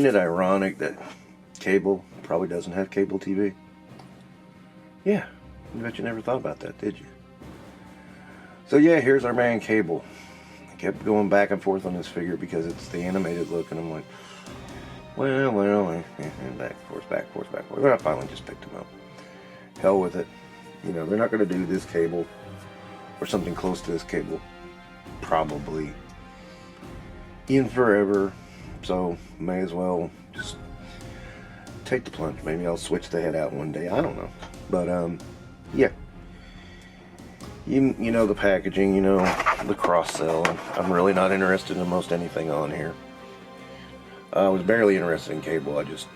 it ironic that cable probably doesn't have cable TV? Yeah, I bet you never thought about that, did you? So yeah, here's our man Cable. I kept going back and forth on this figure because it's the animated look, and I'm like, well, and back, forth, back, forth, back, forth. I finally just picked him up. Hell with it. You know, they're not going to do this Cable or something close to this Cable probably in forever, so may as well just take the plunge. Maybe I'll switch the head out one day, I don't know, but yeah, you know the packaging, you know the cross sell. I'm really not interested in most anything on here. I was barely interested in Cable. I just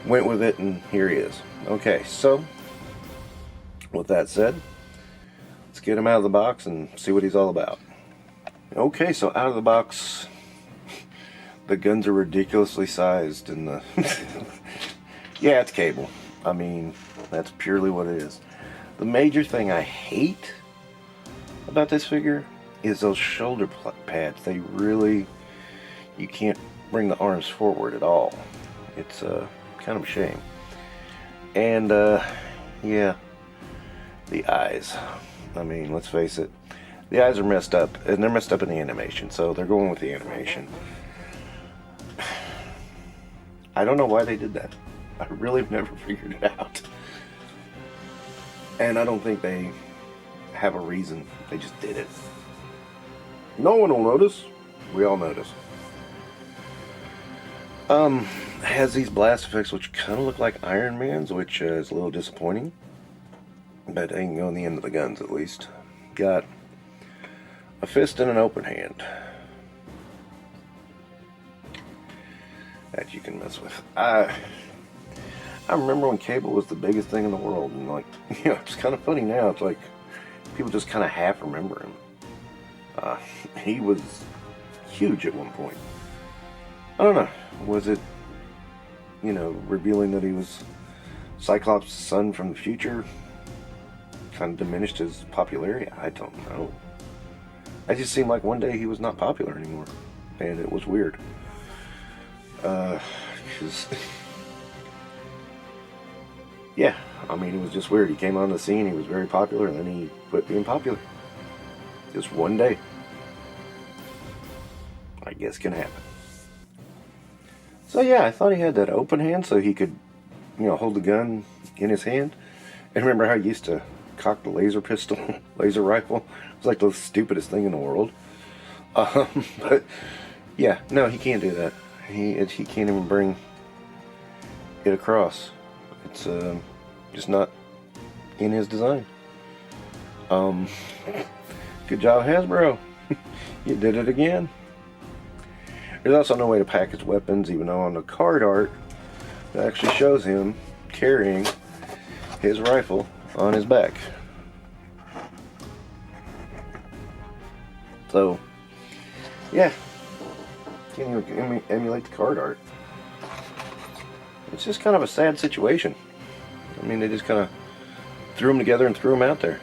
went with it, and here he is. Okay, so with that said, let's get him out of the box and see what he's all about. Okay, so out of the box, the guns are ridiculously sized, and the yeah, it's Cable. I mean, that's purely what it is. The major thing I hate about this figure is those shoulder pads. They really, you can't bring the arms forward at all. It's kind of a shame. And yeah, the eyes. I mean, let's face it, the eyes are messed up, and they're messed up in the animation, so they're going with the animation. I don't know why they did that. I really have never figured it out. And I don't think they have a reason. They just did it. No one will notice. We all notice. Has these blast effects which kind of look like Iron Man's, which is a little disappointing. But they can go in the end of the guns at least. Got a fist and an open hand that you can mess with. I remember when Cable was the biggest thing in the world, and like, you know, it's kind of funny now. It's like people just kind of half remember him. He was huge at one point. I don't know. Was it, you know, revealing that he was Cyclops' son from the future kind of diminished his popularity? I don't know. I just seemed like one day he was not popular anymore, and it was weird. 'Cause yeah, I mean, it was just weird. He came on the scene, he was very popular, and then he quit being popular. Just one day. I guess can happen. So yeah, I thought he had that open hand so he could, you know, hold the gun in his hand. And remember how he used to cock the laser pistol, laser rifle? It was like the stupidest thing in the world. But yeah, no, he can't do that. He can't even bring it across. It's just not in his design. Good job, Hasbro. You did it again. There's also no way to package weapons, even though on the card art it actually shows him carrying his rifle on his back. So yeah, can't even emulate the card art. It's just kind of a sad situation. I mean, they just kind of threw them together and threw them out there.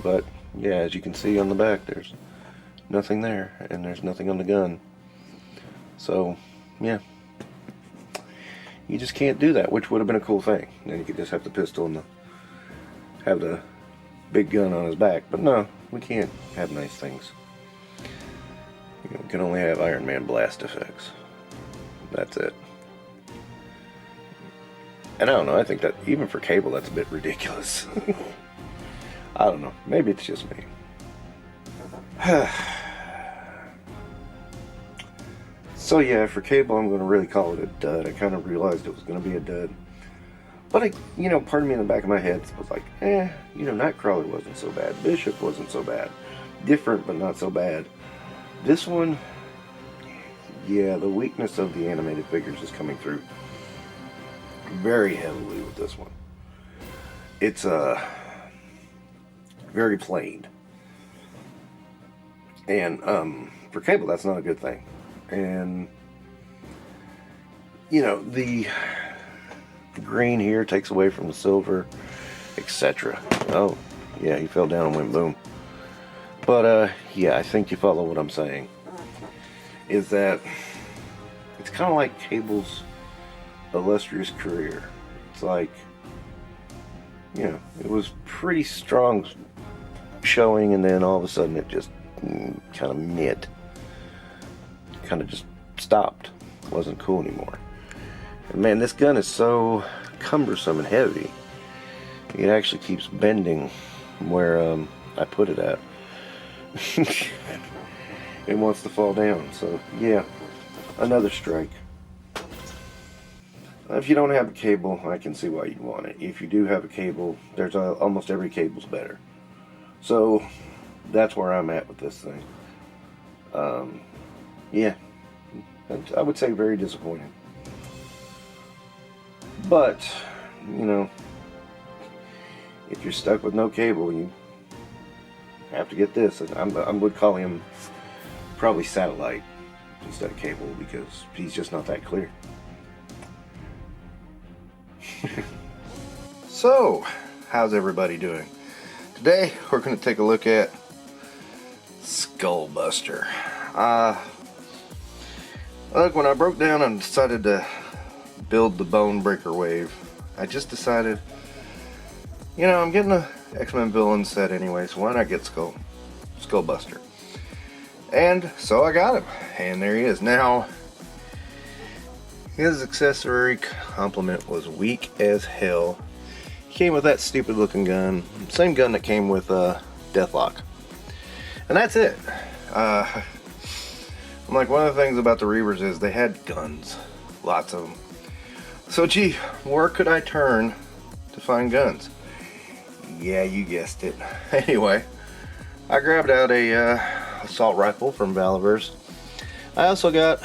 But yeah, as you can see on the back, there's nothing there, and there's nothing on the gun. So yeah, you just can't do that, which would have been a cool thing. Then you could just have the pistol and have the big gun on his back. But no, we can't have nice things. You know, we can only have Iron Man blast effects. That's it. And I don't know, I think that even for Cable, that's a bit ridiculous. I don't know, maybe it's just me. So yeah, for Cable, I'm going to really call it a dud. I kind of realized it was going to be a dud. But you know, part of me in the back of my head was like, you know, Nightcrawler wasn't so bad. Bishop wasn't so bad. Different, but not so bad. This one, yeah, the weakness of the animated figures is coming through very heavily with this one. It's very plain. And for Cable, that's not a good thing. And you know, the green here takes away from the silver, etc. Oh yeah, he fell down and went boom. But yeah, I think you follow what I'm saying, is that It's kind of like Cable's illustrious career. It's like, you know, it was pretty strong showing, and then all of a sudden it just kind of just stopped. It wasn't cool anymore. And man, this gun is so cumbersome and heavy. It actually keeps bending where I put it at. It wants to fall down. So yeah, another strike. If you don't have a cable, I can see why you'd want it. If you do have a cable, there's almost every cable's better. So that's where I'm at with this thing. Yeah, I would say very disappointing. But, you know, if you're stuck with no cable, you have to get this. And I would call him probably satellite instead of cable, because he's just not that clear. So, how's everybody doing? Today, we're going to take a look at Skullbuster. Look, when I broke down and decided to build the Bone Breaker Wave, I just decided, you know, I'm getting a X-Men villain set anyway, so why not get Skullbuster? And so I got him, and there he is. Now, his accessory complement was weak as hell. He came with that stupid looking gun, same gun that came with Deathlock, and that's it. I'm like, one of the things about the Reavers is they had guns, lots of them. So gee, where could I turn to find guns? Yeah, you guessed it. Anyway, I grabbed out a assault rifle from Valiverse. I also got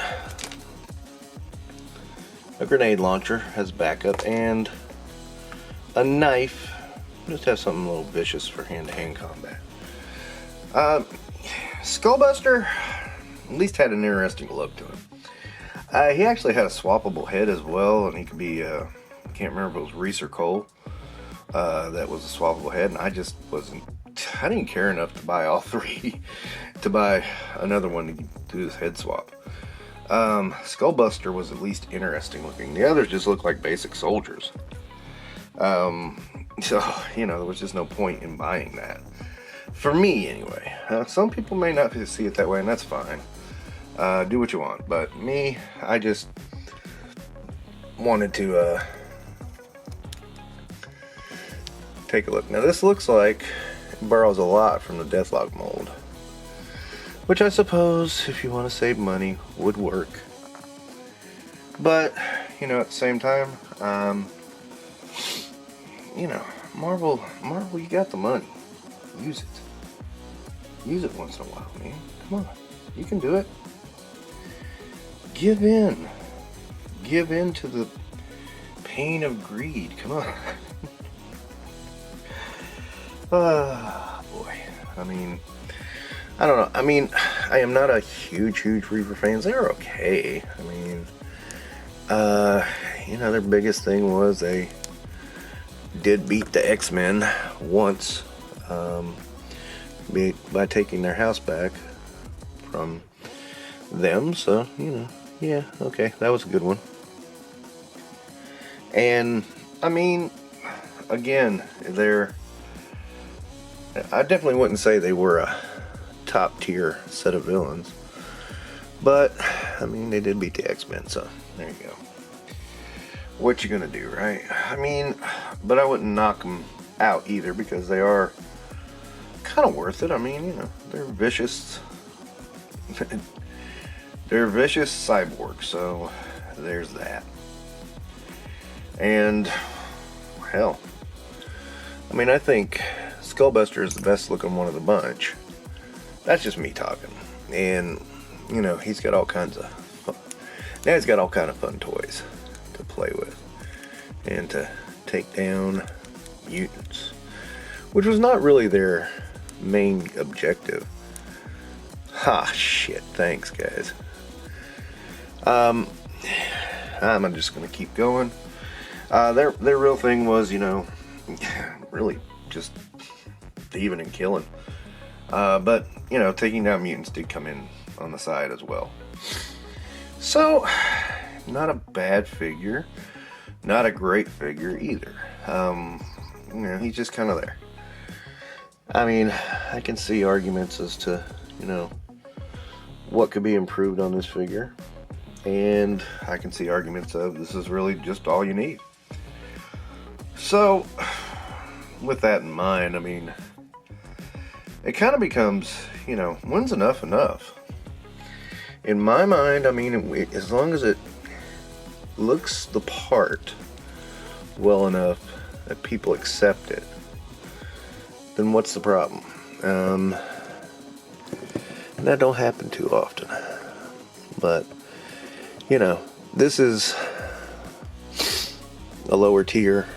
a grenade launcher as backup, and a knife. Just have something a little vicious for hand-to-hand combat. Skullbuster at least had an interesting look to him. He actually had a swappable head as well, and he could be, I can't remember if it was Reese or Cole, that was a swappable head, and I didn't care enough to buy all three, to buy another one to do this head swap. Skullbuster was at least interesting looking. The others just looked like basic soldiers. So, you know, there was just no point in buying that. For me, anyway. Some people may not see it that way, and that's fine. Do what you want. But me, I just wanted to take a look. Now, this looks like it borrows a lot from the Deathlock mold, which I suppose, if you want to save money, would work. But, you know, at the same time, you know, Marvel, you got the money. Use it. Use it once in a while, man. Come on. You can do it. Give in. Give in to the pain of greed. Come on. Boy. I mean, I don't know. I mean, I am not a huge Reaver fan. They're okay. I mean, you know, their biggest thing was they did beat the X-Men once, by taking their house back from them. So, you know, yeah, okay, that was a good one. And I mean, again, I definitely wouldn't say they were a top tier set of villains, but I mean, they did beat the X-Men, so there you go. What you gonna do, right? I mean, but I wouldn't knock them out either, because they are kind of worth it. I mean, you know, they're vicious. They're vicious cyborgs, so there's that. And hell, I mean, I think Skullbuster is the best looking one of the bunch. That's just me talking. And you know, he's got all kinds of fun. Now he's got all kind of fun toys to play with and to take down mutants, which was not really their main objective. Ha, shit, thanks guys. I'm just gonna keep going. Their real thing was, you know, really just thieving and killing. But, you know, taking down mutants did come in on the side as well. So, not a bad figure, not a great figure either. You know, he's just kind of there. I mean, I can see arguments as to, you know, what could be improved on this figure, and I can see arguments of this is really just all you need. So, with that in mind, I mean, it kind of becomes, you know, when's enough enough? In my mind, I mean, as long as it looks the part well enough that people accept it, then what's the problem? And that don't happen too often. But, you know, this is a lower tier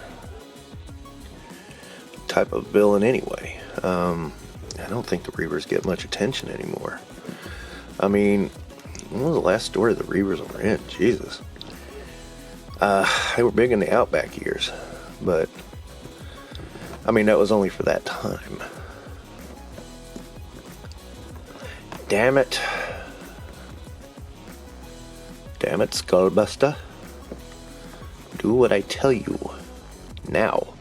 type of villain anyway. I don't think the Reavers get much attention anymore. I mean, when was the last story the Reavers were in? Jesus. They were big in the Outback years, but I mean, that was only for that time. Damn it. Damn it, Skullbuster. Do what I tell you. Now.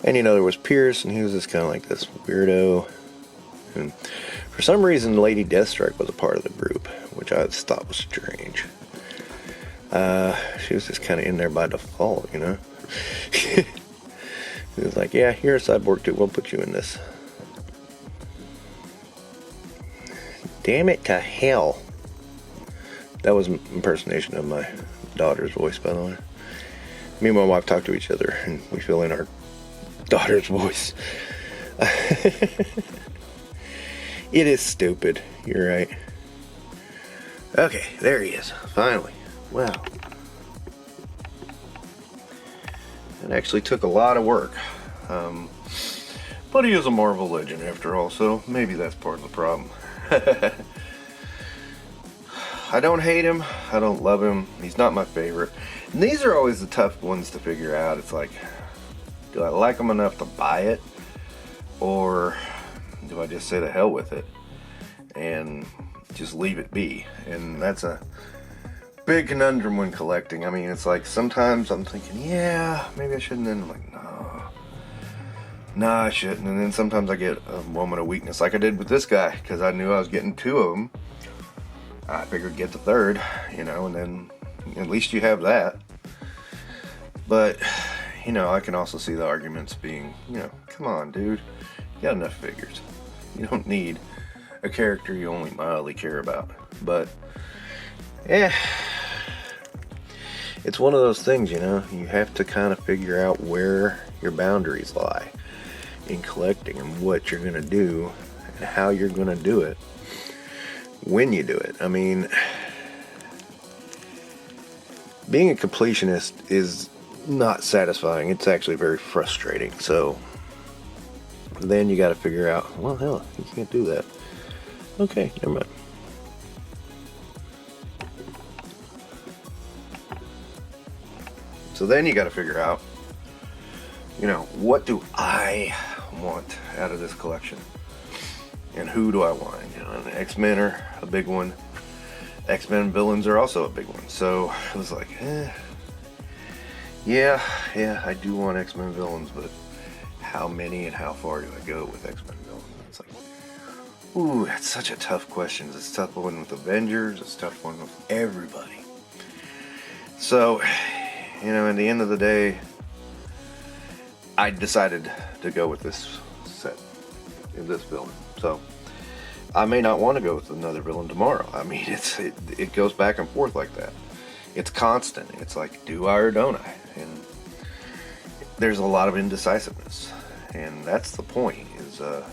And you know, there was Pierce, and he was just kind of like this weirdo. And for some reason, Lady Deathstrike was a part of the group, which I just thought was strange. She was just kind of in there by default, you know. He was like, yeah, you're a cyborg too, we'll put you in this. Damn it to hell. That was an impersonation of my daughter's voice, by the way. Me and my wife talk to each other, and we fill in our daughter's voice. It is stupid, you're right. Okay, there he is, finally. Wow. It actually took a lot of work. But he is a Marvel legend after all, so maybe that's part of the problem. I don't hate him, I don't love him, he's not my favorite. And these are always the tough ones to figure out. It's like, do I like him enough to buy it? Or do I just say to hell with it and just leave it be? And that's a big conundrum when collecting. I mean, it's like sometimes I'm thinking, yeah, maybe I shouldn't. And I'm like, no, I shouldn't. And then sometimes I get a moment of weakness, like I did with this guy, because I knew I was getting 2 of them. I figured get the 3rd, you know, and then at least you have that. But, you know, I can also see the arguments being, you know, come on, dude, you got enough figures. You don't need a character you only mildly care about. But, yeah, it's one of those things, you know, you have to kind of figure out where your boundaries lie in collecting and what you're going to do and how you're going to do it when you do it. I mean, being a completionist is not satisfying. It's actually very frustrating. So then you got to figure out, well, hell, you can't do that. Okay, never mind. So then you got to figure out, you know, what do I want out of this collection? And who do I want? You know, and X-Men are a big one. X-Men villains are also a big one. So it was like, yeah, I do want X-Men villains, but how many and how far do I go with X-Men villains? It's like, ooh, that's such a tough question. It's a tough one with Avengers. It's a tough one with everybody. So, you know, at the end of the day, I decided to go with this set, in this villain. So I may not want to go with another villain tomorrow. I mean, it goes back and forth like that. It's constant. It's like, do I or don't I? And there's a lot of indecisiveness, and that's the point.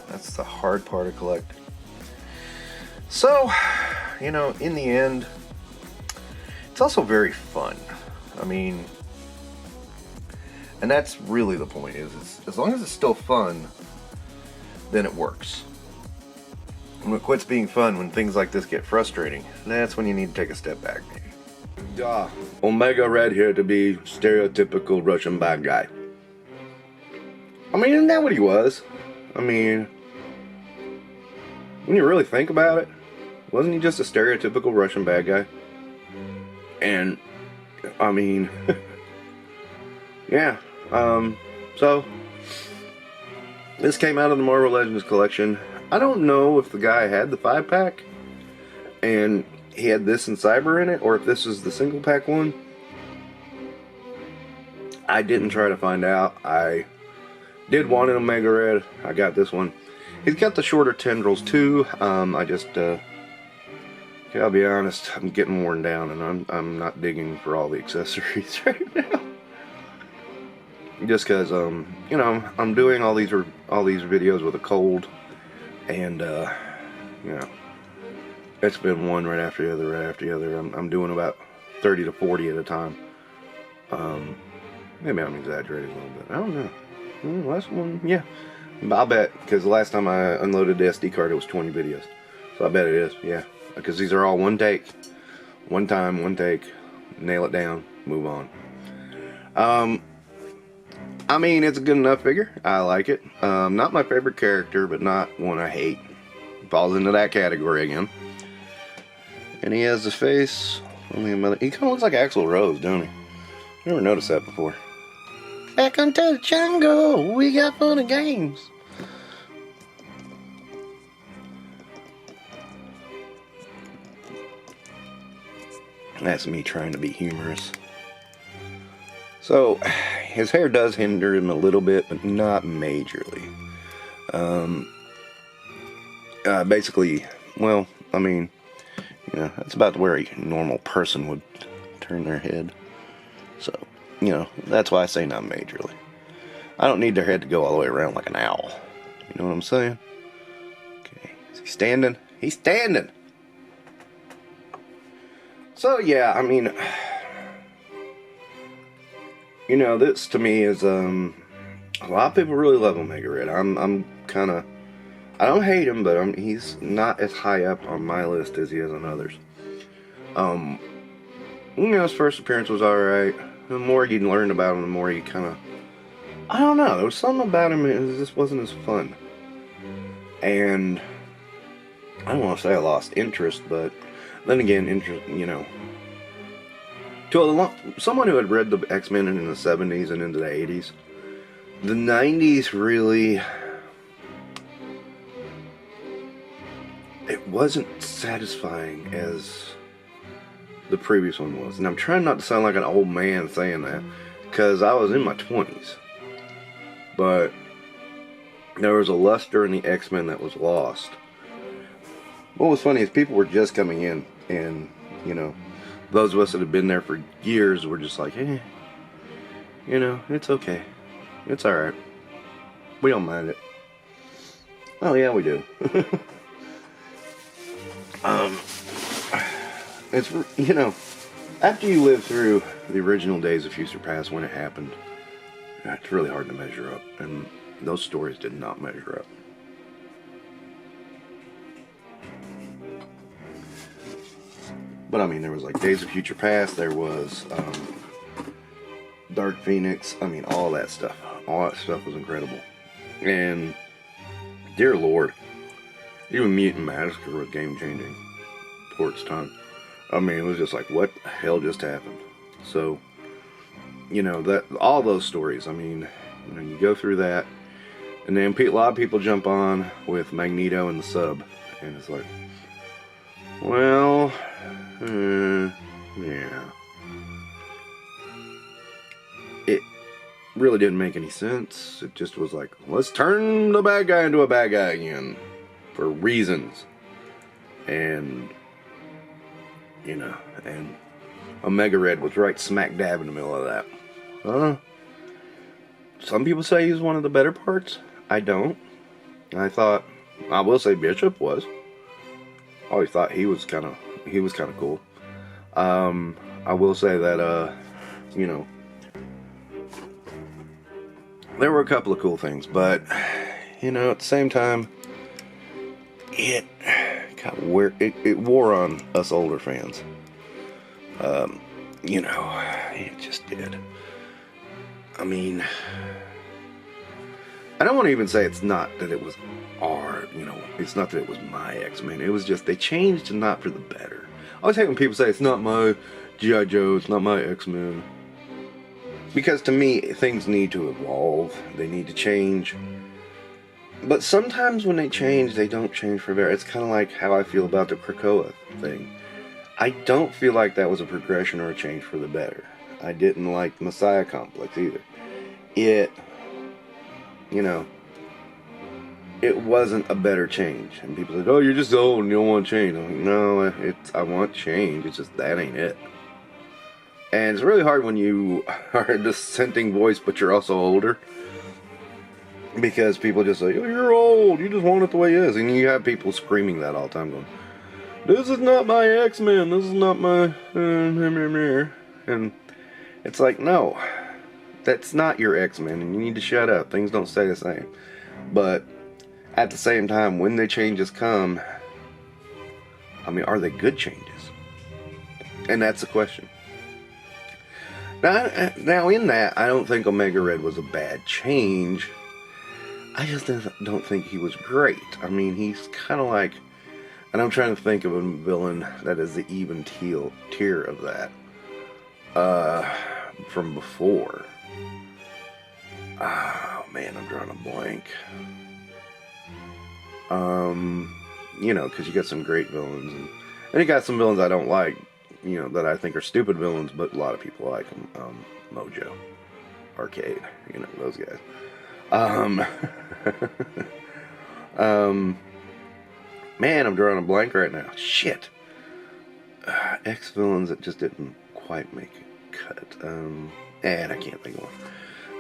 That's the hard part of collecting. So, you know, in the end, it's also very fun. I mean, and that's really the point. As long as it's still fun, then it works. When it quits being fun, when things like this get frustrating, that's when you need to take a step back, maybe. Duh. Omega Red here to be stereotypical Russian bad guy. I mean, isn't that what he was? I mean, when you really think about it, Wasn't he just a stereotypical Russian bad guy? And, I mean, yeah. So, this came out of the Marvel Legends collection. I don't know if the guy had the 5-pack, and he had this and Cyber in it, or if this is the single pack one. I didn't try to find out. I did want an Omega Red. I got this one. He's got the shorter tendrils too. I just, I'll be honest, I'm getting worn down, and I'm not digging for all the accessories right now. Just because, you know, I'm doing all these videos with a cold, and you know, it's been one right after the other, right after the other. I'm doing about 30 to 40 at a time. Maybe I'm exaggerating a little bit. I don't know. Last one, yeah. I'll bet, because the last time I unloaded the SD card, it was 20 videos. So I bet it is, yeah. Because these are all one take. One time, one take. Nail it down, move on. I mean, it's a good enough figure. I like it. Not my favorite character, but not one I hate. Falls into that category again. And he has his face. He kind of looks like Axl Rose, don't he? Never noticed that before. Back onto the jungle, we got fun and games. That's me trying to be humorous. So, his hair does hinder him a little bit, but not majorly. Basically, well, I mean, you know, that's about where a normal person would turn their head. So, you know, that's why I say not majorly. I don't need their head to go all the way around like an owl. You know what I'm saying? Okay, is he standing? He's standing! So, yeah, I mean, you know, this to me is, a lot of people really love Omega Red. I'm kind of, I don't hate him, but he's not as high up on my list as he is on others. You know, his first appearance was alright. The more you learned about him, the more you kind of, I don't know, there was something about him that just wasn't as fun. And I don't want to say I lost interest, but then again, interest, you know, to someone who had read the X-Men in the 70s and into the 80s, the 90s really, it wasn't satisfying as the previous one was. And I'm trying not to sound like an old man saying that, because I was in my 20s. But there was a luster in the X-Men that was lost. What was funny is people were just coming in, and, you know, those of us that have been there for years were just like, eh, you know, it's okay. It's alright. We don't mind it. Oh, yeah, we do. It's, you know, after you live through the original days of Future Past when it happened, it's really hard to measure up, and those stories did not measure up. But I mean, there was like Days of Future Past, there was Dark Phoenix, I mean, all that stuff. All that stuff was incredible. And, dear Lord, even Mutant Massacre was game-changing for its time. I mean, it was just like, what the hell just happened? So, you know, that all those stories, I mean, you know, you go through that, and then a lot of people jump on with Magneto and the Sub, and it's like, well, yeah. It really didn't make any sense. It just was like, let's turn the bad guy into a bad guy again, for reasons. And, you know, and Omega Red was right smack dab in the middle of that. Some people say he's one of the better parts. I don't. I will say Bishop was. I always thought he was kind of cool. I will say that, you know, there were a couple of cool things, but, you know, at the same time, it wore on us older fans. You know, it just did. I mean, I don't want to even say it's not that it was it's not that it was my X-Men. It was just they changed not for the better. I always hate when people say it's not my G.I. Joe, it's not my X-Men. Because to me, things need to evolve. They need to change. But sometimes when they change, they don't change for better. It's kind of like how I feel about the Krakoa thing. I don't feel like that was a progression or a change for the better. I didn't like Messiah Complex either. It wasn't a better change. And people said, oh, you're just old and you don't want to change. I'm like, no, I want change. It's just that ain't it. And it's really hard when you are a dissenting voice, but you're also older. Because people just say, oh, you're old. You just want it the way it is. And you have people screaming that all the time going, this is not my X-Men. This is not my... And it's like, no. That's not your X-Men. And you need to shut up. Things don't stay the same. But at the same time, when the changes come, I mean, are they good changes? And that's the question. Now in that, I don't think Omega Red was a bad change. I just don't think he was great. I mean, he's kind of like... And I'm trying to think of a villain that is the even tier of that. From before. Oh, man, I'm drawing a blank. Because you got some great villains. And you got some villains I don't like, that I think are stupid villains, but a lot of people like them. Mojo. Arcade. Those guys. Man, I'm drawing a blank right now. Shit. Ex-villains that just didn't quite make a cut. And I can't think of one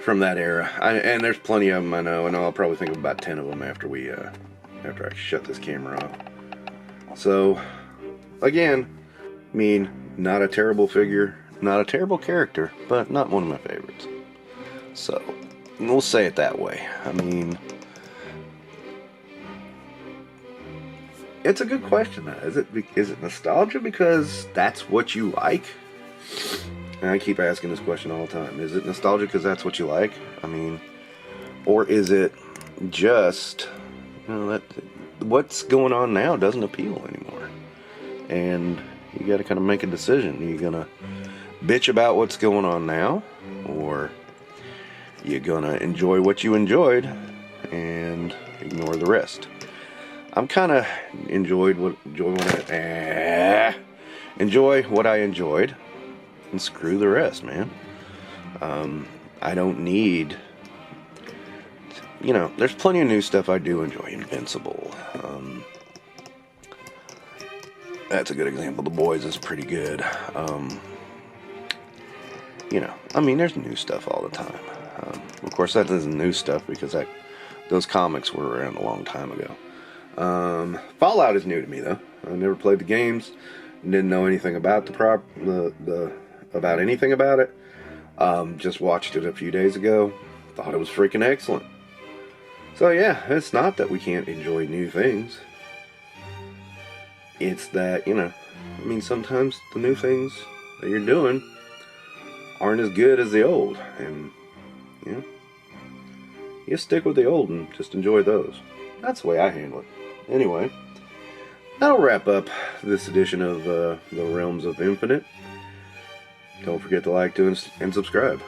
from that era. And there's plenty of them, I know, and I'll probably think of about 10 of them after I shut this camera off. So, again, I mean, not a terrible figure, not a terrible character, but not one of my favorites. So, we'll say it that way. I mean, it's a good question. Is it nostalgia because that's what you like? And I keep asking this question all the time. Is it nostalgia because that's what you like? I mean, or is it just, that what's going on now doesn't appeal anymore? And you got to kind of make a decision. Are you going to bitch about what's going on now? Or you going to enjoy what you enjoyed and ignore the rest? I'm kind of enjoy what I enjoyed, and screw the rest, man. I don't need, there's plenty of new stuff I do enjoy. Invincible. That's a good example. The Boys is pretty good. There's new stuff all the time. Of course, that isn't new stuff because those comics were around a long time ago. Fallout is new to me though. I never played the games, didn't know anything about about anything about it. Just watched it a few days ago. Thought it was freaking excellent. So yeah, it's not that we can't enjoy new things. It's that, sometimes the new things that you're doing aren't as good as the old, and you stick with the old and just enjoy those. That's the way I handle it. Anyway, that'll wrap up this edition of the Realms of Infinite. Don't forget to like, and subscribe.